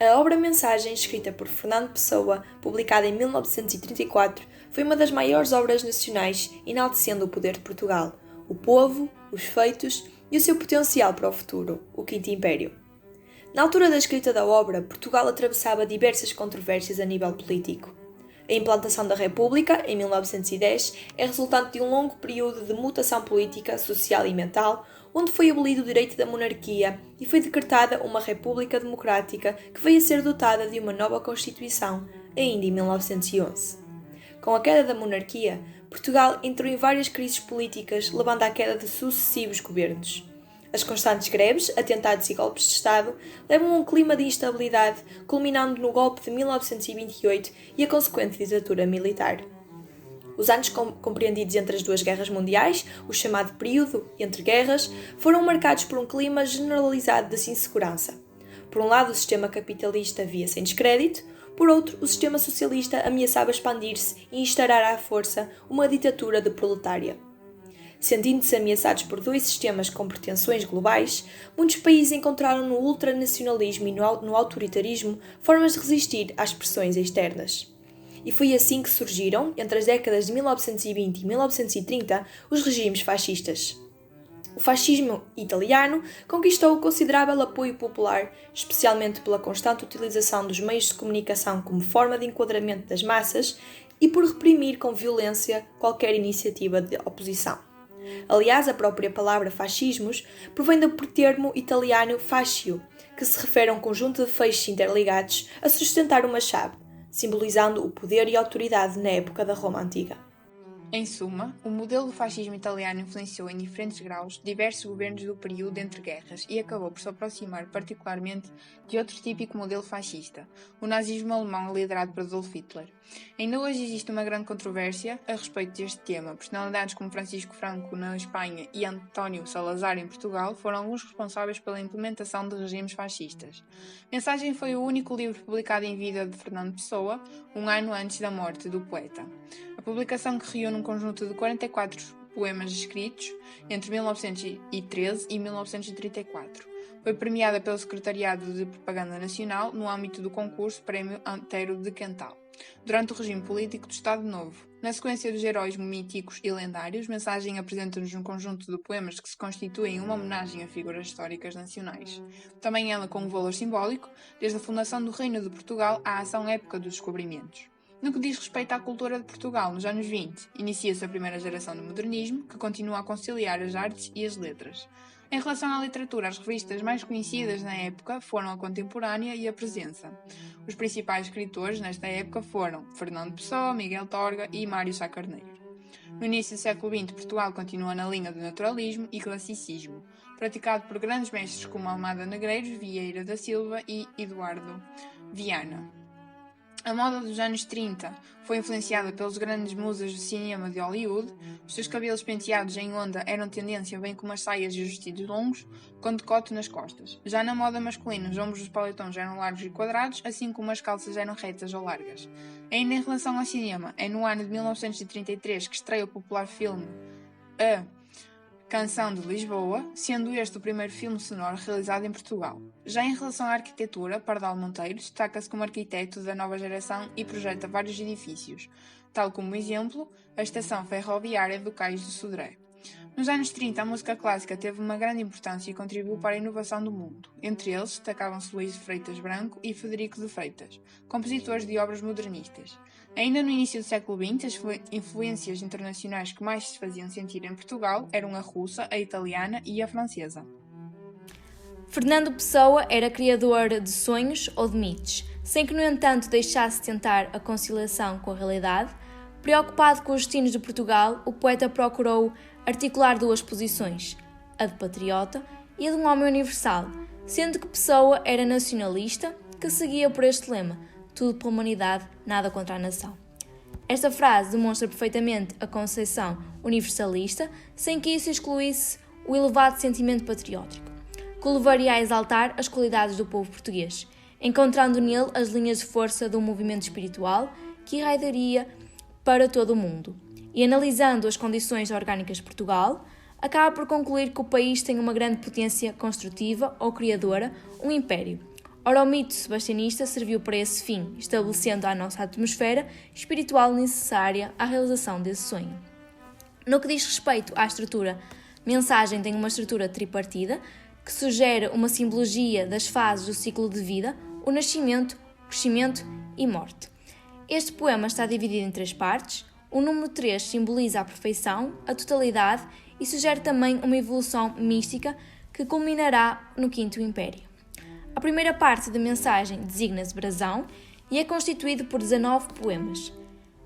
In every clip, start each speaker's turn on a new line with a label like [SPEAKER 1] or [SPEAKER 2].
[SPEAKER 1] A obra Mensagem, escrita por Fernando Pessoa, publicada em 1934, foi uma das maiores obras nacionais, enaltecendo o poder de Portugal, o povo, os feitos e o seu potencial para o futuro, o Quinto Império. Na altura da escrita da obra, Portugal atravessava diversas controvérsias a nível político. A implantação da República, em 1910, é resultante de um longo período de mutação política, social e mental, onde foi abolido o direito da monarquia e foi decretada uma República Democrática que veio a ser dotada de uma nova Constituição, ainda em 1911. Com a queda da monarquia, Portugal entrou em várias crises políticas, levando à queda de sucessivos governos. As constantes greves, atentados e golpes de Estado levam a um clima de instabilidade, culminando no golpe de 1928 e a consequente ditadura militar. Os anos compreendidos entre as duas guerras mundiais, o chamado período entre guerras, foram marcados por um clima generalizado de insegurança. Por um lado, o sistema capitalista via-se em descrédito, por outro, o sistema socialista ameaçava expandir-se e instaurar à força uma ditadura de proletária. Sentindo-se ameaçados por dois sistemas com pretensões globais, muitos países encontraram no ultranacionalismo e no autoritarismo formas de resistir às pressões externas. E foi assim que surgiram, entre as décadas de 1920 e 1930, os regimes fascistas. O fascismo italiano conquistou considerável apoio popular, especialmente pela constante utilização dos meios de comunicação como forma de enquadramento das massas e por reprimir com violência qualquer iniciativa de oposição. Aliás, a própria palavra fascismos provém do termo italiano fascio, que se refere a um conjunto de feixes interligados a sustentar uma chave, simbolizando o poder e a autoridade na época da Roma Antiga.
[SPEAKER 2] Em suma, o modelo do fascismo italiano influenciou em diferentes graus diversos governos do período entre guerras e acabou por se aproximar particularmente de outro típico modelo fascista, o nazismo alemão liderado por Adolf Hitler. Ainda hoje existe uma grande controvérsia a respeito deste tema. Personalidades como Francisco Franco na Espanha e António Salazar em Portugal foram alguns responsáveis pela implementação de regimes fascistas. Mensagem foi o único livro publicado em vida de Fernando Pessoa, um ano antes da morte do poeta. A publicação que reúne um conjunto de 44 poemas escritos entre 1913 e 1934. Foi premiada pelo Secretariado de Propaganda Nacional no âmbito do concurso Prémio Antero de Quental, durante o regime político do Estado Novo. Na sequência dos heróis míticos e lendários, Mensagem apresenta-nos um conjunto de poemas que se constituem uma homenagem a figuras históricas nacionais. Também ela com um valor simbólico, desde a fundação do Reino de Portugal à ação época dos descobrimentos. No que diz respeito à cultura de Portugal, nos anos 20, inicia-se a primeira geração do modernismo, que continua a conciliar as artes e as letras. Em relação à literatura, as revistas mais conhecidas na época foram a Contemporânea e a Presença. Os principais escritores nesta época foram Fernando Pessoa, Miguel Torga e Mário Sá Carneiro. No início do século XX, Portugal continua na linha do naturalismo e classicismo, praticado por grandes mestres como Almada Negreiros, Vieira da Silva e Eduardo Viana. A moda dos anos 30 foi influenciada pelas grandes musas do cinema de Hollywood. Os seus cabelos penteados em onda eram tendência, bem como as saias e os vestidos longos, com decote nas costas. Já na moda masculina, os ombros dos paletons eram largos e quadrados, assim como as calças eram retas ou largas. Ainda em relação ao cinema, é no ano de 1933 que estreia o popular filme A Canção de Lisboa, sendo este o primeiro filme sonoro realizado em Portugal. Já em relação à arquitetura, Pardal Monteiro destaca-se como arquiteto da nova geração e projeta vários edifícios, tal como exemplo, a Estação Ferroviária do Cais do Sodré. Nos anos 30, a música clássica teve uma grande importância e contribuiu para a inovação do mundo. Entre eles, destacavam-se Luís de Freitas Branco e Frederico de Freitas, compositores de obras modernistas. Ainda no início do século XX, as influências internacionais que mais se faziam sentir em Portugal eram a russa, a italiana e a francesa.
[SPEAKER 3] Fernando Pessoa era criador de sonhos ou de mitos, sem que, no entanto, deixasse tentar a conciliação com a realidade. Preocupado com os destinos de Portugal, o poeta procurou articular duas posições, a de patriota e a de um homem universal, sendo que Pessoa era nacionalista, que seguia por este lema: tudo pela humanidade, nada contra a nação. Esta frase demonstra perfeitamente a concepção universalista, sem que isso excluísse o elevado sentimento patriótico, que o levaria a exaltar as qualidades do povo português, encontrando nele as linhas de força de um movimento espiritual que irradiaria para todo o mundo. E analisando as condições orgânicas de Portugal, acaba por concluir que o país tem uma grande potência construtiva ou criadora, um império. Ora, o mito sebastianista serviu para esse fim, estabelecendo a nossa atmosfera espiritual necessária à realização desse sonho. No que diz respeito à estrutura, a mensagem tem uma estrutura tripartida, que sugere uma simbologia das fases do ciclo de vida, o nascimento, o crescimento e morte. Este poema está dividido em 3 partes. O número 3 simboliza a perfeição, a totalidade e sugere também uma evolução mística que culminará no Quinto Império. A primeira parte da mensagem designa-se brasão e é constituído por 19 poemas.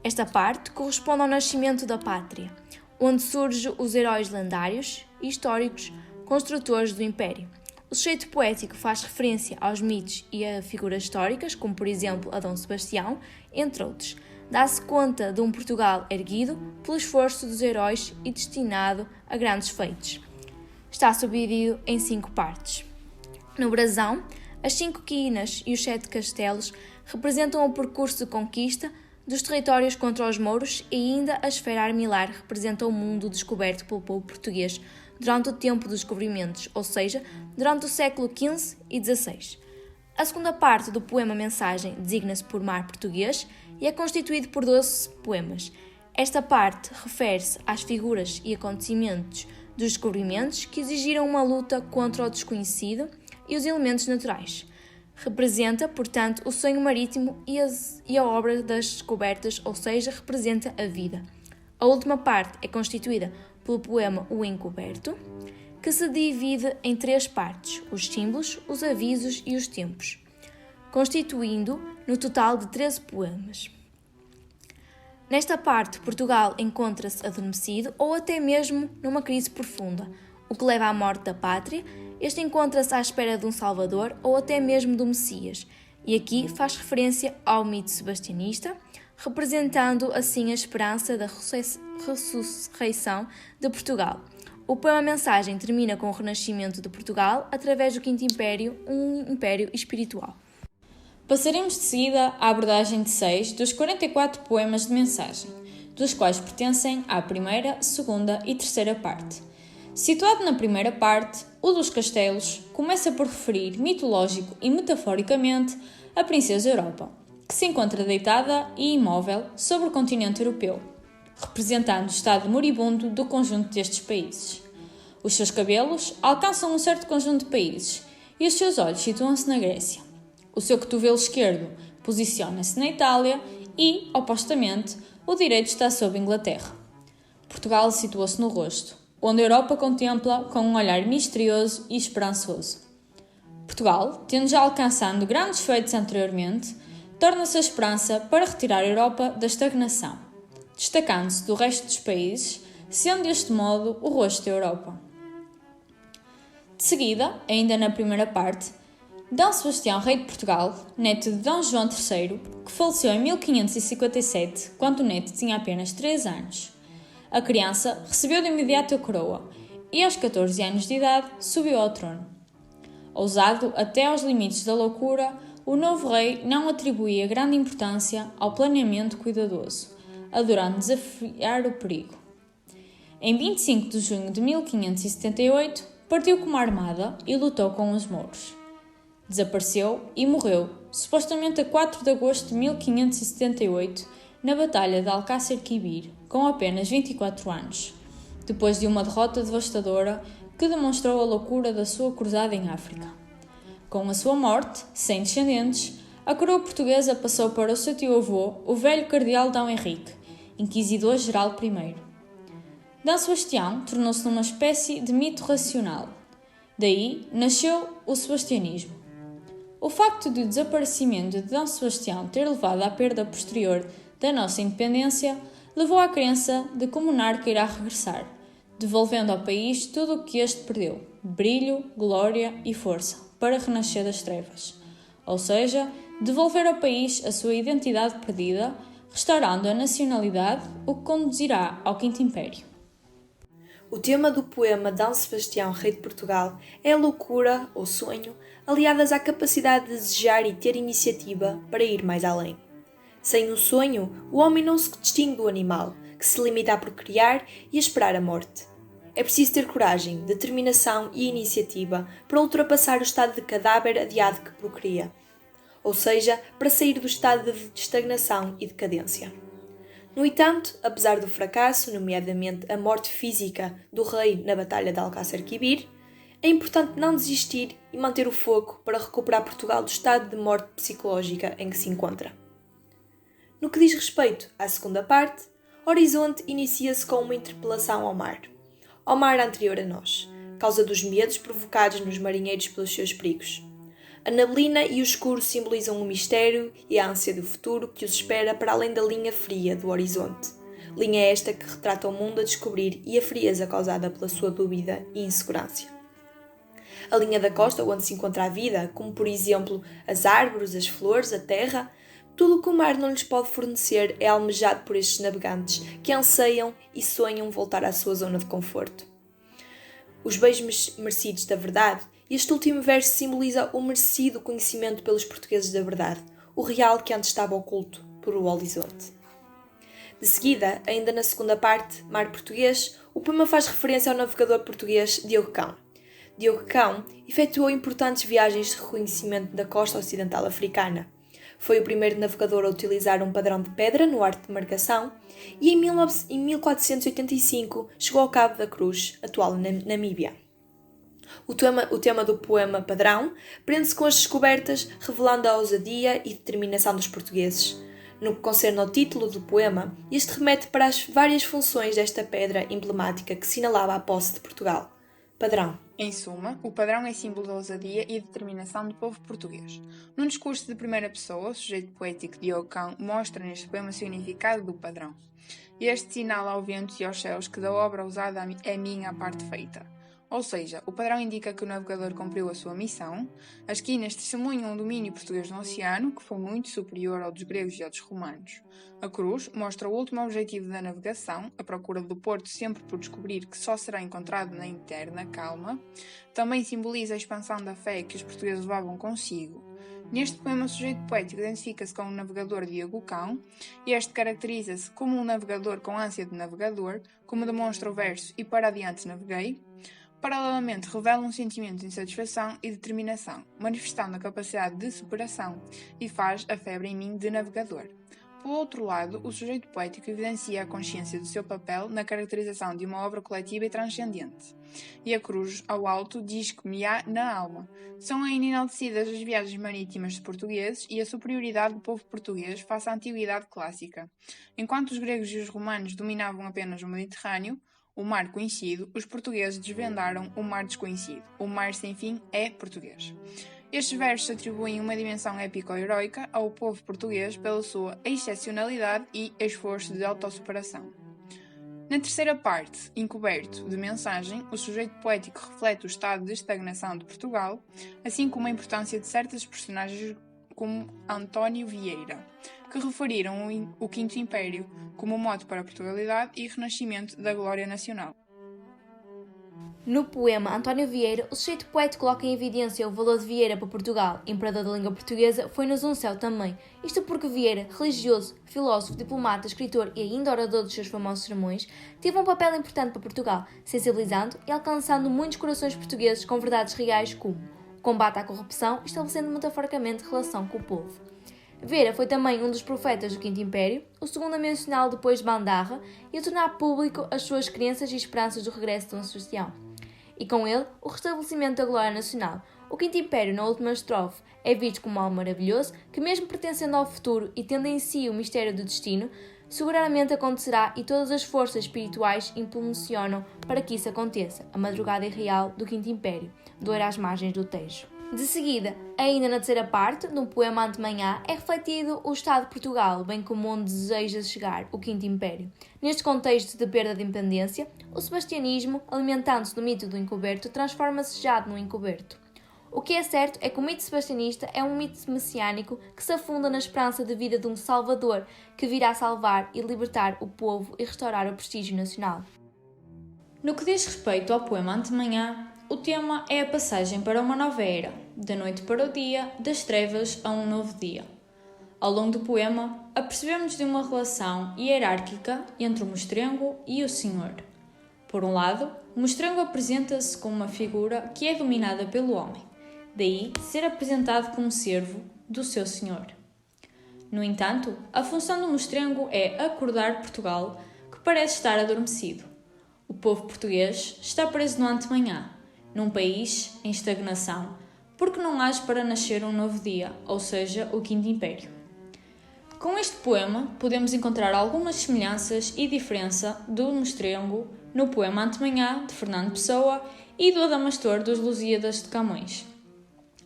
[SPEAKER 3] Esta parte corresponde ao nascimento da pátria, onde surgem os heróis lendários e históricos construtores do Império. O sujeito poético faz referência aos mitos e a figuras históricas, como por exemplo a Dom Sebastião, entre outros. Dá-se conta de um Portugal erguido pelo esforço dos heróis e destinado a grandes feitos. Está subdividido em 5 partes. No brasão, as 5 quinas e os 7 castelos representam o percurso de conquista dos territórios contra os mouros e ainda a esfera armilar representa o mundo descoberto pelo povo português durante o tempo dos descobrimentos, ou seja, durante o século XV e XVI. A segunda parte do poema-mensagem designa-se por Mar Português e é constituído por 12 poemas. Esta parte refere-se às figuras e acontecimentos dos descobrimentos que exigiram uma luta contra o desconhecido e os elementos naturais. Representa, portanto, o sonho marítimo e a obra das descobertas, ou seja, representa a vida. A última parte é constituída pelo poema O Encoberto, que se divide em 3 partes, os símbolos, os avisos e os tempos, constituindo no total de 13 poemas. Nesta parte, Portugal encontra-se adormecido ou até mesmo numa crise profunda, o que leva à morte da pátria. Este encontra-se à espera de um Salvador ou até mesmo do Messias, e aqui faz referência ao mito sebastianista, representando assim a esperança da ressurreição de Portugal. O poema-mensagem termina com o renascimento de Portugal através do Quinto Império, um império espiritual.
[SPEAKER 4] Passaremos de seguida à abordagem de 6 dos 44 poemas de mensagem, dos quais pertencem à primeira, segunda e terceira parte. Situado na primeira parte, o dos castelos começa por referir mitológico e metaforicamente a princesa Europa, que se encontra deitada e imóvel sobre o continente europeu, representando o estado moribundo do conjunto destes países. Os seus cabelos alcançam um certo conjunto de países e os seus olhos situam-se na Grécia. O seu cotovelo esquerdo posiciona-se na Itália e, opostamente, o direito está sob Inglaterra. Portugal situa-se no rosto, onde a Europa contempla com um olhar misterioso e esperançoso. Portugal, tendo já alcançado grandes feitos anteriormente, torna-se a esperança para retirar a Europa da estagnação, destacando-se do resto dos países, sendo deste modo o rosto da Europa. De seguida, ainda na primeira parte, D. Sebastião, rei de Portugal, neto de D. João III, que faleceu em 1557, quando o neto tinha apenas 3 anos. A criança recebeu de imediato a coroa e, aos 14 anos de idade, subiu ao trono. Ousado até aos limites da loucura, o novo rei não atribuía grande importância ao planeamento cuidadoso, adorando desafiar o perigo. Em 25 de junho de 1578, partiu com uma armada e lutou com os mouros. Desapareceu e morreu, supostamente a 4 de agosto de 1578, na Batalha de Alcácer Quibir, com apenas 24 anos, depois de uma derrota devastadora que demonstrou a loucura da sua cruzada em África. Com a sua morte, sem descendentes, a coroa portuguesa passou para o seu tio-avô, o velho cardeal D. Henrique, inquisidor-geral I. D. Sebastião tornou-se numa espécie de mito racional. Daí nasceu o sebastianismo. O facto do desaparecimento de D. Sebastião ter levado à perda posterior da nossa independência levou à crença de que o monarca irá regressar, devolvendo ao país tudo o que este perdeu, brilho, glória e força, para renascer das trevas. Ou seja, devolver ao país a sua identidade perdida, restaurando a nacionalidade, o que conduzirá ao Quinto Império.
[SPEAKER 1] O tema do poema D. Sebastião, rei de Portugal, é a loucura ou sonho, aliadas à capacidade de desejar e ter iniciativa para ir mais além. Sem o sonho, o homem não se distingue do animal, que se limita a procriar e a esperar a morte. É preciso ter coragem, determinação e iniciativa para ultrapassar o estado de cadáver adiado que procria, ou seja, para sair do estado de estagnação e decadência. No entanto, apesar do fracasso, nomeadamente a morte física do rei na Batalha de Alcácer Quibir, é importante não desistir e manter o foco para recuperar Portugal do estado de morte psicológica em que se encontra. No que diz respeito à segunda parte, Horizonte inicia-se com uma interpelação ao mar anterior a nós, causa dos medos provocados nos marinheiros pelos seus perigos. A neblina e o escuro simbolizam o mistério e a ânsia do futuro que os espera para além da linha fria do horizonte. Linha esta que retrata o mundo a descobrir e a frieza causada pela sua dúvida e insegurança. A linha da costa onde se encontra a vida, como por exemplo as árvores, as flores, a terra, tudo o que o mar não lhes pode fornecer é almejado por estes navegantes que anseiam e sonham voltar à sua zona de conforto. Os beijos merecidos da verdade. Este último verso simboliza o merecido conhecimento pelos portugueses da verdade, o real que antes estava oculto por o horizonte. De seguida, ainda na segunda parte, Mar Português, o poema faz referência ao navegador português Diogo Cão. Diogo Cão efetuou importantes viagens de reconhecimento da costa ocidental africana. Foi o primeiro navegador a utilizar um padrão de pedra no arte de marcação e em 1485 chegou ao Cabo da Cruz, atual Namíbia. O tema do poema Padrão prende-se com as descobertas, revelando a ousadia e determinação dos portugueses. No que concerne ao título do poema, este remete para as várias funções desta pedra emblemática que sinalava a posse de Portugal. Padrão.
[SPEAKER 2] Em suma, o padrão é símbolo da ousadia e determinação do povo português. Num discurso de primeira pessoa, o sujeito poético Diogo Cão mostra neste poema o significado do padrão. Este sinala ao vento e aos céus que da obra usada é minha a parte feita. Ou seja, o padrão indica que o navegador cumpriu a sua missão, as quinas testemunham um domínio português no oceano que foi muito superior ao dos gregos e ao dos romanos. A cruz mostra o último objetivo da navegação, a procura do porto sempre por descobrir que só será encontrado na eterna calma. Também simboliza a expansão da fé que os portugueses levavam consigo. Neste poema, o sujeito poético identifica-se com o navegador Diogo Cão e este caracteriza-se como um navegador com ânsia de navegador, como demonstra o verso "E para adiante naveguei". Paralelamente, revela um sentimento de insatisfação e determinação, manifestando a capacidade de superação e faz a febre em mim de navegador. Por outro lado, o sujeito poético evidencia a consciência do seu papel na caracterização de uma obra coletiva e transcendente. E a cruz, ao alto, diz que me há na alma. São ainda enaltecidas as viagens marítimas de portugueses e a superioridade do povo português face à antiguidade clássica. Enquanto os gregos e os romanos dominavam apenas o Mediterrâneo, o mar conhecido, os portugueses desvendaram o mar desconhecido. O mar sem fim é português. Estes versos atribuem uma dimensão épico-heroica ao povo português pela sua excepcionalidade e esforço de autossuperação. Na terceira parte, encoberto de mensagem, o sujeito poético reflete o estado de estagnação de Portugal, assim como a importância de certas personagens como António Vieira, que referiram o Quinto Império como mote para a Portugalidade e renascimento da glória nacional.
[SPEAKER 3] No poema António Vieira, o sujeito poético coloca em evidência o valor de Vieira para Portugal, imperador da língua portuguesa, foi-nos um céu também. Isto porque Vieira, religioso, filósofo, diplomata, escritor e ainda orador dos seus famosos sermões, teve um papel importante para Portugal, sensibilizando e alcançando muitos corações portugueses com verdades reais como o combate à corrupção e estabelecendo metaforicamente relação com o povo. Vieira foi também um dos profetas do Quinto Império, o segundo a mencioná-lo depois de Bandarra e a tornar público as suas crenças e esperanças do regresso de Dom Sebastião. E com ele, o restabelecimento da glória nacional. O Quinto Império, na última estrofe, é visto como algo maravilhoso que, mesmo pertencendo ao futuro e tendo em si o mistério do destino, seguramente acontecerá e todas as forças espirituais impulsionam para que isso aconteça. A madrugada irreal do Quinto Império, doira às margens do Tejo. De seguida, ainda na terceira parte, no poema Antemanhã, é refletido o Estado de Portugal, bem como onde deseja chegar o Quinto Império. Neste contexto de perda de independência, o sebastianismo, alimentando-se do mito do encoberto, transforma-se já num encoberto. O que é certo é que o mito sebastianista é um mito messiânico que se afunda na esperança de vida de um Salvador que virá salvar e libertar o povo e restaurar o prestígio nacional.
[SPEAKER 4] No que diz respeito ao poema Antemanhã, o tema é a passagem para uma nova era, da noite para o dia, das trevas a um novo dia. Ao longo do poema, apercebemos de uma relação hierárquica entre o mostrengo e o senhor. Por um lado, o mostrengo apresenta-se como uma figura que é dominada pelo homem, daí ser apresentado como servo do seu senhor. No entanto, a função do mostrengo é acordar Portugal, que parece estar adormecido. O povo português está preso no antemanhã, num país em estagnação, porque não age para nascer um novo dia, ou seja, o Quinto Império. Com este poema, podemos encontrar algumas semelhanças e diferença do mostrengo no poema Antemanhã, de Fernando Pessoa, e do Adamastor, dos Lusíadas de Camões.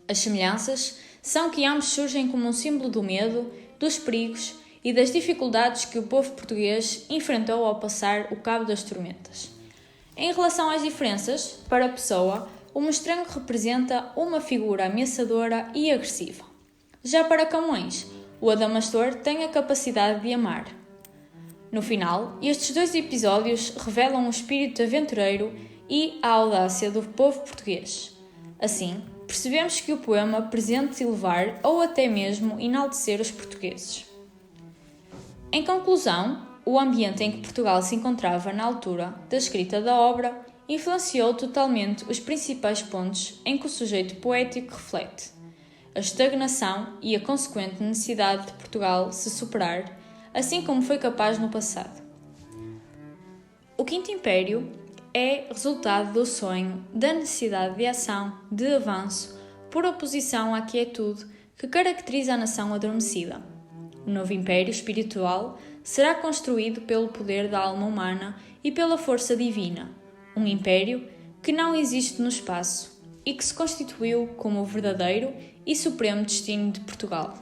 [SPEAKER 4] As semelhanças são que ambos surgem como um símbolo do medo, dos perigos e das dificuldades que o povo português enfrentou ao passar o cabo das tormentas. Em relação às diferenças, para Pessoa, o mostrengo representa uma figura ameaçadora e agressiva. Já para Camões, o Adamastor tem a capacidade de amar. No final, estes dois episódios revelam o espírito aventureiro e a audácia do povo português. Assim, percebemos que o poema pretende elevar ou até mesmo enaltecer os portugueses. Em conclusão, o ambiente em que Portugal se encontrava na altura da escrita da obra influenciou totalmente os principais pontos em que o sujeito poético reflete: a estagnação e a consequente necessidade de Portugal se superar, assim como foi capaz no passado. O Quinto Império é resultado do sonho, da necessidade de ação, de avanço, por oposição à quietude que caracteriza a nação adormecida. O novo império espiritual será construído pelo poder da alma humana e pela força divina, um império que não existe no espaço e que se constituiu como o verdadeiro e supremo destino de Portugal.